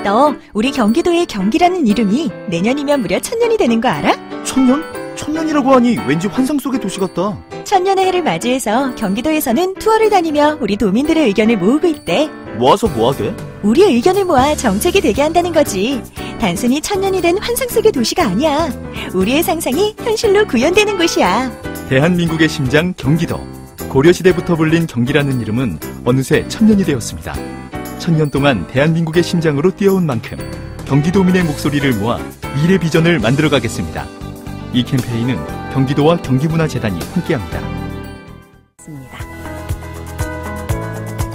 너 우리 경기도의 경기라는 이름이 내년이면 무려 1000년이 되는 거 알아? 1000년? 1000년이라고 하니 왠지 환상 속의 도시 같다. 1000년의 해를 맞이해서 경기도에서는 투어를 다니며 우리 도민들의 의견을 모으고 있대. 모아서 뭐하게? 우리의 의견을 모아 정책이 되게 한다는 거지. 단순히 1000년이 된 환상 속의 도시가 아니야. 우리의 상상이 현실로 구현되는 곳이야. 대한민국의 심장 경기도. 고려시대부터 불린 경기라는 이름은 어느새 1000년이 되었습니다. 1000년 동안 대한민국의 심장으로 뛰어온 만큼 경기도민의 목소리를 모아 미래 비전을 만들어가겠습니다. 이 캠페인은 경기도와 경기문화재단이 함께합니다.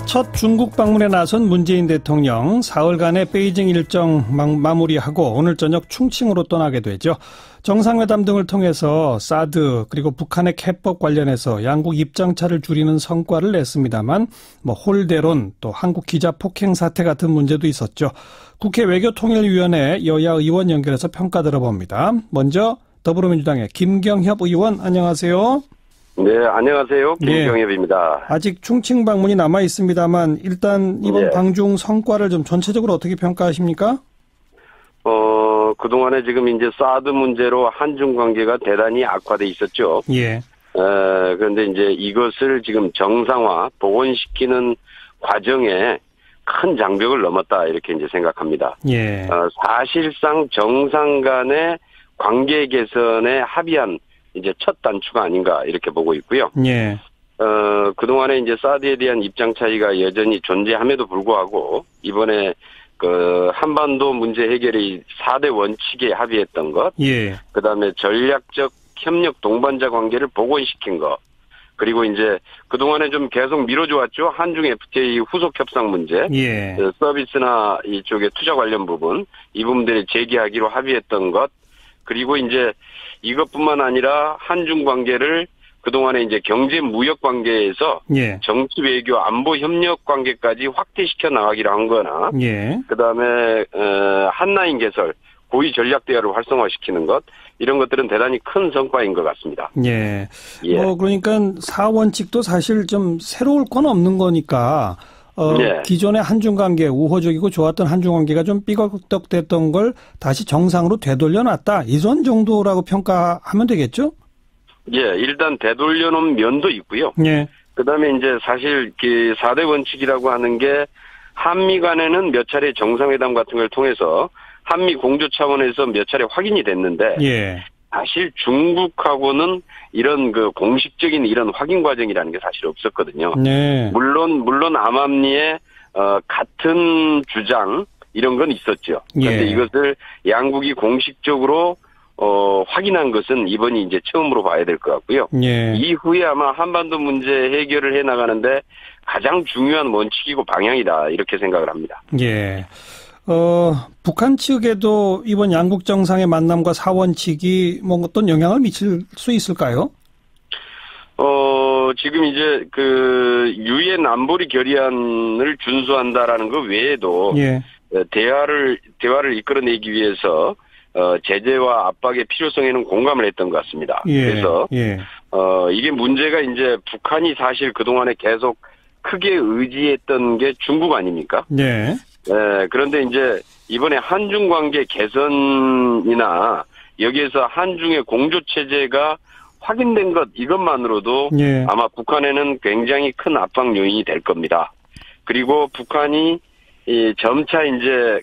첫 중국 방문에 나선 문재인 대통령 사흘간의 베이징 일정 마무리하고 오늘 저녁 충칭으로 떠나게 되죠. 정상회담 등을 통해서 사드 그리고 북한의 개법 관련해서 양국 입장차를 줄이는 성과를 냈습니다만 홀대론 또 한국 기자 폭행 사태 같은 문제도 있었죠. 국회 외교통일위원회 여야 의원 연결해서 평가 들어봅니다. 먼저 더불어민주당의 김경협 의원 안녕하세요. 네, 안녕하세요. 김경협입니다. 아직 충칭 방문이 남아 있습니다만 일단 이번 방중 성과를 좀 전체적으로 어떻게 평가하십니까? 그동안에 지금 이제 사드 문제로 한중 관계가 대단히 악화돼 있었죠. 예. 그런데 이제 이것을 지금 정상화, 복원시키는 과정에 큰 장벽을 넘었다 이렇게 이제 생각합니다. 예. 사실상 정상 간의 관계 개선에 합의한 이제 첫 단추가 아닌가 이렇게 보고 있고요. 예. 그동안에 이제 사드에 대한 입장 차이가 여전히 존재함에도 불구하고 이번에 그 한반도 문제 해결의 4대 원칙에 합의했던 것, 예. 그다음에 전략적 협력 동반자 관계를 복원시킨 것, 그리고 이제 그동안에 좀 계속 미뤄져 왔죠. 한중 FTA 후속 협상 문제, 예. 서비스나 이쪽에 투자 관련 부분, 이 부분들을 재개하기로 합의했던 것, 그리고 이제 이것뿐만 아니라 한중 관계를 그동안에 이제 경제 무역 관계에서 예. 정치 외교 안보 협력 관계까지 확대시켜 나가기로 한 거나 예. 그다음에 한라인 개설 고위 전략 대화를 활성화시키는 것 이런 것들은 대단히 큰 성과인 것 같습니다. 예. 예. 그러니까 4원칙도 사실 좀 새로울 건 없는 거니까 예. 기존의 한중 관계 우호적이고 좋았던 한중 관계가 좀 삐걱덕됐던 걸 다시 정상으로 되돌려놨다. 이런 정도라고 평가하면 되겠죠? 예, 일단 되돌려놓은 면도 있고요. 예. 그다음에 이제 사실 그 4대 원칙이라고 하는 게 한미 간에는 몇 차례 정상회담 같은 걸 통해서 한미 공조 차원에서 몇 차례 확인이 됐는데 예. 사실 중국하고는 이런 그 공식적인 이런 확인 과정이라는 게 사실 없었거든요. 네. 물론 암암리에 같은 주장 이런 건 있었죠. 그런데 예. 이것을 양국이 공식적으로 확인한 것은 이번이 이제 처음으로 봐야 될 것 같고요. 예. 이후에 아마 한반도 문제 해결을 해 나가는데 가장 중요한 원칙이고 방향이다 이렇게 생각을 합니다. 예. 북한 측에도 이번 양국 정상의 만남과 4원칙이 뭐 어떤 영향을 미칠 수 있을까요? 지금 이제 그 유엔 안보리 결의안을 준수한다라는 것 외에도 예. 대화를 이끌어내기 위해서 제재와 압박의 필요성에는 공감을 했던 것 같습니다. 예. 그래서 예. 이게 문제가 이제 북한이 사실 그동안에 계속 크게 의지했던 게 중국 아닙니까? 네. 그런데 이제 이번에 한중 관계 개선이나 여기에서 한중의 공조 체제가 확인된 것 이것만으로도 예. 아마 북한에는 굉장히 큰 압박 요인이 될 겁니다. 그리고 북한이 점차 이제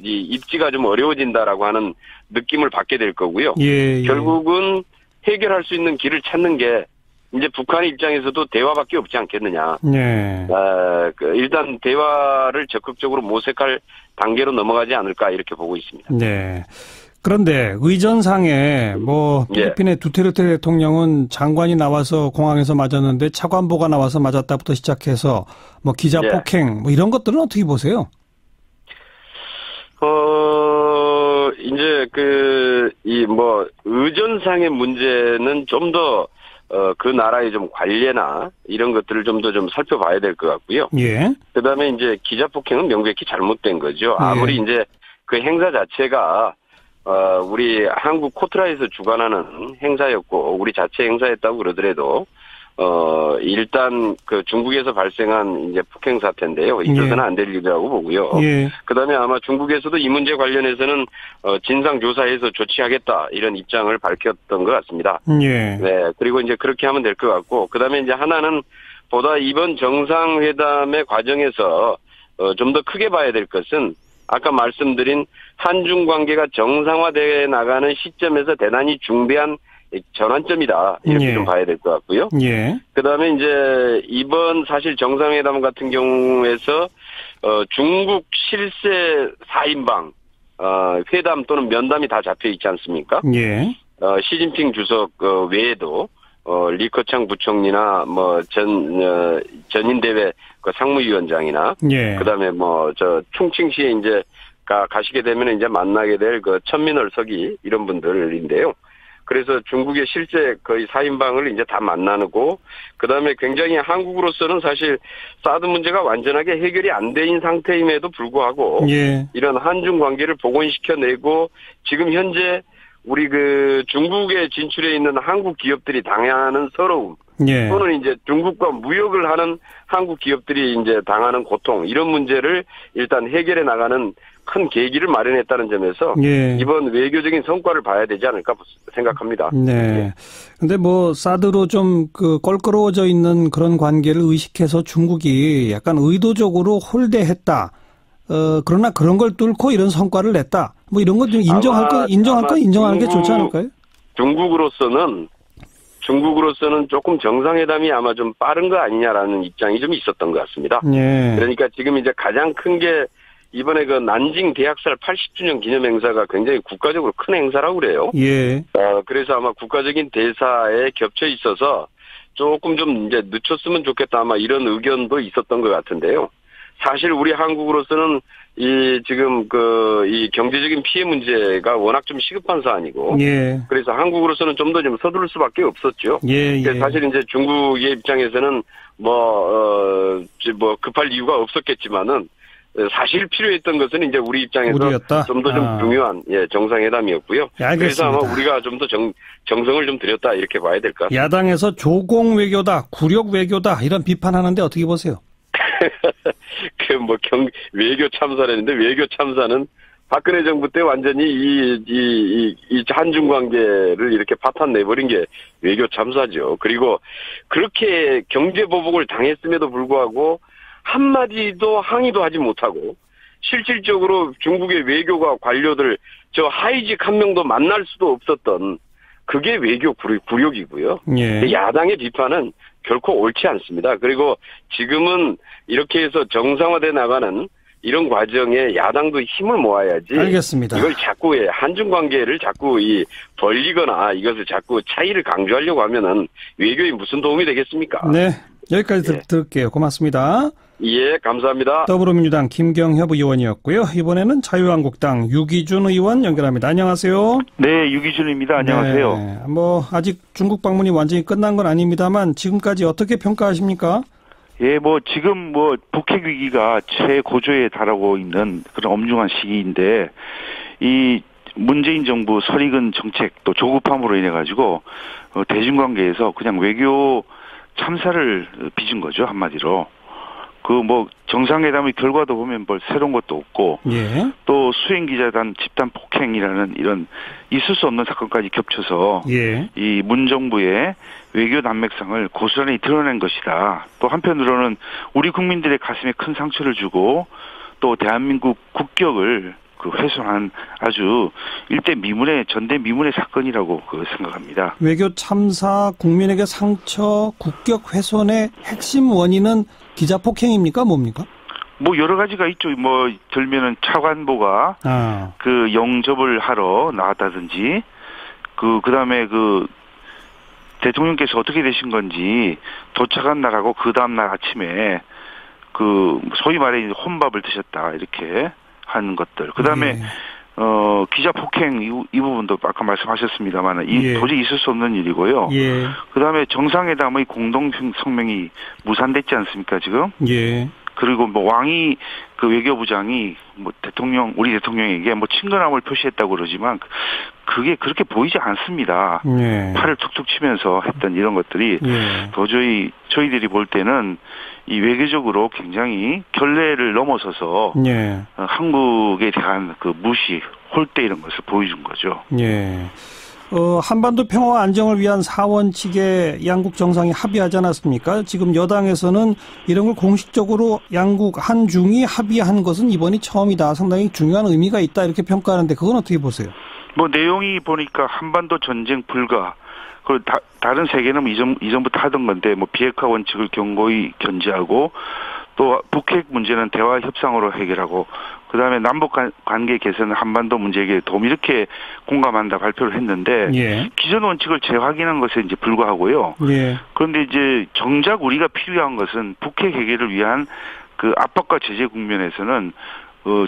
입지가 좀 어려워진다라고 하는 느낌을 받게 될 거고요. 예. 결국은 해결할 수 있는 길을 찾는 게 이제 북한의 입장에서도 대화밖에 없지 않겠느냐. 네. 일단 대화를 적극적으로 모색할 단계로 넘어가지 않을까 이렇게 보고 있습니다. 네. 그런데 의전상에 필리핀의 두테르테 대통령은 장관이 나와서 공항에서 맞았는데 차관보가 나와서 맞았다부터 시작해서 기자 폭행 이런 것들은 어떻게 보세요? 이제 의전상의 문제는 좀 더 그 나라의 좀 관례나 이런 것들을 좀 더 좀 살펴봐야 될 것 같고요. 예. 그다음에 이제 기자 폭행은 명백히 잘못된 거죠. 아무리 이제 그 행사 자체가 우리 한국 코트라에서 주관하는 행사였고 우리 자체 행사였다고 그러더라도 일단 그 중국에서 발생한 이제 폭행 사태인데요. 있어서는 안 될 일이라고 보고요. 그다음에 아마 중국에서도 이 문제 관련해서는 진상 조사해서 조치하겠다 이런 입장을 밝혔던 것 같습니다. 네. 그리고 이제 그렇게 하면 될 것 같고, 그다음에 이제 하나는 보다 이번 정상회담의 과정에서 좀 더 크게 봐야 될 것은 아까 말씀드린 한중 관계가 정상화되어 나가는 시점에서 대단히 중대한 전환점이다. 이렇게 좀 봐야 될 것 같고요. 그다음에 이제 이번 사실 정상회담 같은 경우에서 중국 실세 4인방 회담 또는 면담이 다 잡혀 있지 않습니까? 시진핑 주석 외에도 리커창 부총리나 뭐 전인대회 그 상무위원장이나 그다음에 뭐 저 충칭시에 이제 가시게 되면 이제 만나게 될 그 천민월 서기 이런 분들인데요. 그래서 중국의 실제 거의 4인방을 이제 다 만나고, 그 다음에 굉장히 한국으로서는 사실 사드 문제가 완전하게 해결이 안 된 상태임에도 불구하고 이런 한중 관계를 복원시켜내고, 지금 현재 우리 그 중국에 진출해 있는 한국 기업들이 당하는 서러움, 또는 이제 중국과 무역을 하는 한국 기업들이 이제 당하는 고통, 이런 문제를 일단 해결해 나가는 큰 계기를 마련했다는 점에서 이번 외교적인 성과를 봐야 되지 않을까 생각합니다. 근데 뭐 사드로 좀 그 껄끄러워져 있는 그런 관계를 의식해서 중국이 약간 의도적으로 홀대했다. 그러나 그런 걸 뚫고 이런 성과를 냈다. 뭐 이런 건 좀 인정하는 게 좋지 않을까요? 중국으로서는 조금 정상회담이 아마 좀 빠른 거 아니냐라는 입장이 좀 있었던 것 같습니다. 그러니까 지금 이제 가장 큰 게 이번에 그 난징 대학살 80주년 기념 행사가 굉장히 국가적으로 큰 행사라고 그래요. 그래서 아마 국가적인 대사에 겹쳐 있어서 조금 좀 이제 늦췄으면 좋겠다 아마 이런 의견도 있었던 것 같은데요. 사실 우리 한국으로서는 지금 이 경제적인 피해 문제가 워낙 좀 시급한 사안이고, 그래서 한국으로서는 좀 더 좀 서두를 수밖에 없었죠. 사실 이제 중국의 입장에서는 급할 이유가 없었겠지만은, 사실 필요했던 것은 이제 우리 입장에서 좀 더 좀 중요한 정상회담이었고요. 그래서 아마 우리가 좀 더 정성을 좀 들였다 이렇게 봐야 될 것 같습니다. 야당에서 조공 외교다, 굴욕 외교다 이런 비판하는데 어떻게 보세요? 외교 참사라는데, 외교 참사는 박근혜 정부 때 완전히 이 한중 관계를 이렇게 파탄 내버린 게 외교 참사죠. 그리고 그렇게 경제 보복을 당했음에도 불구하고 한마디도 항의도 하지 못하고, 실질적으로 중국의 외교가 관료들 하이직 한 명도 만날 수도 없었던 그게 외교 굴욕이고요. 야당의 비판은 결코 옳지 않습니다. 그리고 지금은 이렇게 해서 정상화돼 나가는 이런 과정에 야당도 힘을 모아야지. 알겠습니다. 이걸 자꾸 한중 관계를 자꾸 벌리거나 이것을 자꾸 차이를 강조하려고 하면은 외교에 무슨 도움이 되겠습니까? 네, 여기까지 들을게요. 고맙습니다. 예, 감사합니다. 더불어민주당 김경협 의원이었고요. 이번에는 자유한국당 유기준 의원 연결합니다. 안녕하세요. 네, 유기준입니다. 안녕하세요. 아직 중국 방문이 완전히 끝난 건 아닙니다만 지금까지 어떻게 평가하십니까? 지금 북핵 위기가 최고조에 달하고 있는 그런 엄중한 시기인데, 이 문재인 정부 설익은 정책 또 조급함으로 인해 가지고 대중관계에서 그냥 외교 참사를 빚은 거죠, 한마디로. 정상회담의 결과도 보면 새로운 것도 없고, 또 수행기자단 집단 폭행이라는 이런 있을 수 없는 사건까지 겹쳐서 이 문정부의 외교 난맥상을 고스란히 드러낸 것이다. 또 한편으로는 우리 국민들의 가슴에 큰 상처를 주고, 또 대한민국 국격을 훼손한 아주 전대 미문의 사건이라고 생각합니다. 외교 참사, 국민에게 상처, 국격 훼손의 핵심 원인은 기자 폭행입니까? 뭡니까? 여러 가지가 있죠. 들면은 차관보가 영접을 하러 나왔다든지, 그다음에 대통령께서 어떻게 되신 건지 도착한 날하고 그 다음날 아침에 소위 말해 혼밥을 드셨다 이렇게 하는 것들. 그다음에 기자 폭행 이 부분도 아까 말씀하셨습니다만 도저히 있을 수 없는 일이고요. 그다음에 정상회담의 공동 성명이 무산됐지 않습니까 지금? 그리고 왕이 외교부장이 우리 대통령에게 친근함을 표시했다고 그러지만 그게 그렇게 보이지 않습니다. 예. 팔을 툭툭 치면서 했던 이런 것들이 예. 도저히 저희들이 볼 때는 이 외교적으로 굉장히 결례를 넘어서서 예. 한국에 대한 그 무시, 홀대 이런 것을 보여준 거죠. 예. 한반도 평화와 안정을 위한 4원칙에 양국 정상이 합의하지 않았습니까? 지금 여당에서는 이런 걸 공식적으로 양국 한중이 합의한 것은 이번이 처음이다. 상당히 중요한 의미가 있다. 이렇게 평가하는데 그건 어떻게 보세요? 뭐 내용이 보니까 한반도 전쟁 불가. 그 다른 세계는 이전부터 하던 건데 뭐 비핵화 원칙을 견고히 견지하고 또 북핵 문제는 대화 협상으로 해결하고 그다음에 남북 관계 개선은 한반도 문제 해결에 도움 이렇게 공감한다 발표를 했는데 예. 기존 원칙을 재확인한 것에 이제 불과하고요. 예. 그런데 이제 정작 우리가 필요한 것은 북핵 해결을 위한 그 압박과 제재 국면에서는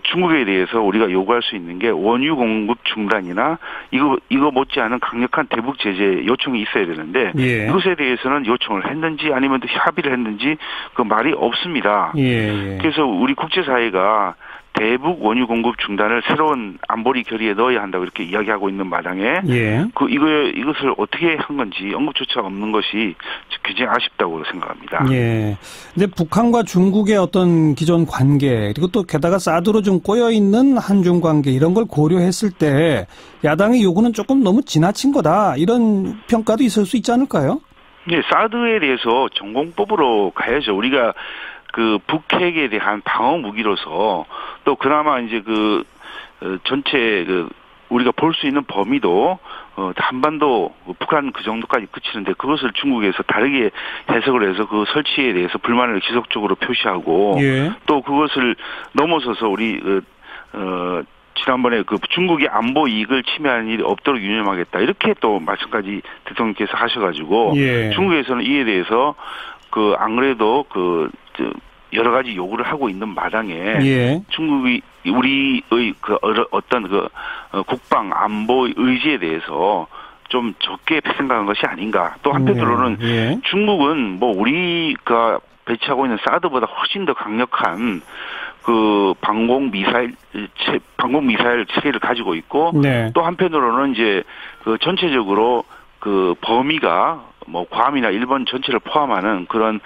중국에 대해서 우리가 요구할 수 있는 게 원유 공급 중단이나 이거 못지않은 강력한 대북 제재 요청이 있어야 되는데 예. 이것에 대해서는 요청을 했는지 아니면 협의를 했는지 그 말이 없습니다. 예. 그래서 우리 국제사회가 대북 원유 공급 중단을 새로운 안보리 결의에 넣어야 한다고 이렇게 이야기하고 있는 마당에 예. 이것을 어떻게 한 건지 언급조차 없는 것이 굉장히 아쉽다고 생각합니다. 예. 근데 북한과 중국의 어떤 기존 관계 그리고 또 게다가 사드로 좀 꼬여 있는 한중 관계 이런 걸 고려했을 때 야당의 요구는 조금 너무 지나친 거다 이런 평가도 있을 수 있지 않을까요? 네, 사드에 대해서 전공법으로 가야죠. 우리가 그 북핵에 대한 방어 무기로서 또 그나마 이제 전체 우리가 볼 수 있는 범위도 한반도 북한 그 정도까지 그치는데 그것을 중국에서 다르게 해석을 해서 그 설치에 대해서 불만을 지속적으로 표시하고 예. 또 그것을 넘어서서 우리 지난번에 중국의 안보 이익을 침해하는 일이 없도록 유념하겠다 이렇게 또 말씀까지 대통령께서 하셔가지고 예. 중국에서는 이에 대해서 안 그래도 여러 가지 요구를 하고 있는 마당에 예. 중국이 우리의 어떤 국방 안보 의지에 대해서 좀 적게 생각한 것이 아닌가. 또 한편으로는 예. 중국은 뭐 우리가 배치하고 있는 사드보다 훨씬 더 강력한 방공 미사일 체계를 가지고 있고 네. 또 한편으로는 이제 전체적으로 범위가 뭐 괌이나 일본 전체를 포함하는 그런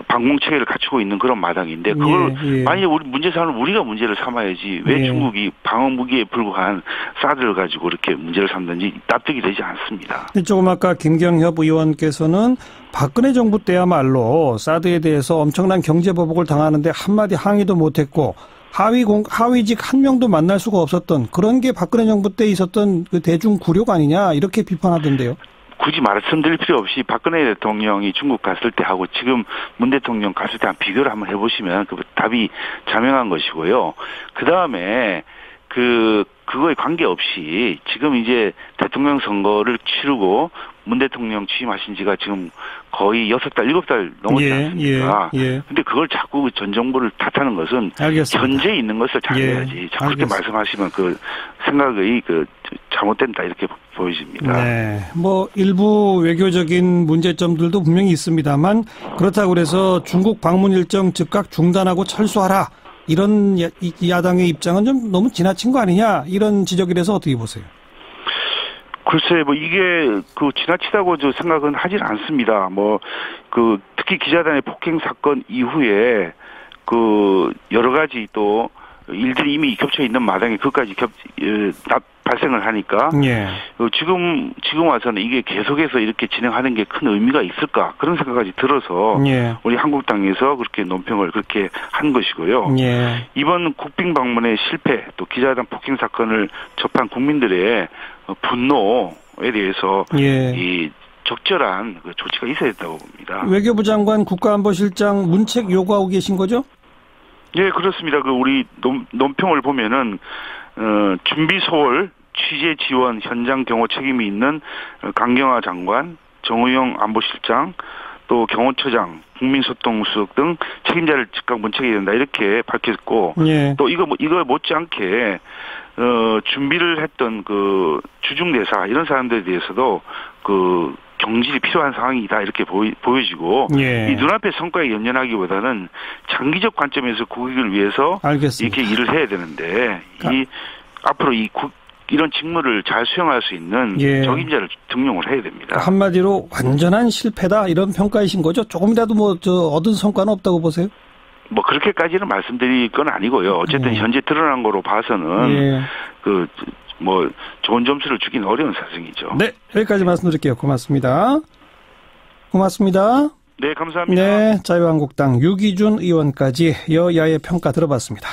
방공 체계를 갖추고 있는 그런 마당인데 그걸 만약에 우리 문제 삼으면 우리가 문제를 삼아야지 왜 중국이 방어 무기에 불과한 사드를 가지고 이렇게 문제를 삼든지 납득이 되지 않습니다. 조금 아까 김경협 의원께서는 박근혜 정부 때야말로 사드에 대해서 엄청난 경제 보복을 당하는데 한마디 항의도 못했고 하위직 한 명도 만날 수가 없었던 그런 게 박근혜 정부 때 있었던 그 대중 굴욕 아니냐 이렇게 비판하던데요. 굳이 말씀드릴 필요 없이 박근혜 대통령이 중국 갔을 때 하고 지금 문 대통령 갔을 때 비교를 한번 해보시면 그 답이 자명한 것이고요. 그 다음에 그거에 관계없이 지금 이제 대통령 선거를 치르고 문 대통령 취임하신 지가 지금 거의 6달, 7달 넘었지 않습니까? 근데 그걸 자꾸 전 정부를 탓하는 것은 알겠습니다. 현재에 있는 것을 잘해야지. 자꾸 그렇게 말씀하시면 생각이 잘못된다 이렇게 보여집니다. 네. 뭐 일부 외교적인 문제점들도 분명히 있습니다만 그렇다고 해서 중국 방문 일정 즉각 중단하고 철수하라. 이런 야당의 입장은 좀 너무 지나친 거 아니냐 이런 지적이라서 어떻게 보세요? 글쎄, 이게 지나치다고 생각은 하질 않습니다. 특히 기자단의 폭행 사건 이후에 여러 가지 또 일들이 이미 겹쳐 있는 마당에 그것까지 발생을 하니까 예. 지금 와서는 이게 계속해서 이렇게 진행하는 게 큰 의미가 있을까 그런 생각까지 들어서 예. 우리 한국당에서 그렇게 논평을 그렇게 한 것이고요. 예. 이번 국빈 방문의 실패 또 기자단 폭행 사건을 접한 국민들의 분노에 대해서 이 적절한 조치가 있어야 된다고 봅니다. 외교부 장관 국가안보실장 문책 요구하고 계신 거죠? 예, 그렇습니다. 우리 논평을 보면은 준비 소홀, 취재 지원, 현장 경호 책임이 있는 강경화 장관, 정의용 안보실장, 또 경호처장, 국민소통수석 등 책임자를 즉각 문책해야 된다 이렇게 밝혔고, 또 이거 못지않게 준비를 했던 주중대사 이런 사람들에 대해서도 경질이 필요한 상황이다 이렇게 보여지고 이 눈앞의 성과에 연연하기보다는 장기적 관점에서 국익을 위해서 알겠습니다. 이렇게 일을 해야 되는데 앞으로 이런 직무를 잘 수행할 수 있는 예. 적임자를 등용을 해야 됩니다. 한마디로 완전한 실패다 이런 평가이신 거죠? 조금이라도 얻은 성과는 없다고 보세요? 뭐 그렇게까지는 말씀드릴 건 아니고요. 어쨌든 현재 드러난 거로 봐서는 좋은 점수를 주긴 어려운 사정이죠. 네, 여기까지 말씀드릴게요. 고맙습니다. 네, 감사합니다. 네, 자유한국당 유기준 의원까지 여야의 평가 들어봤습니다.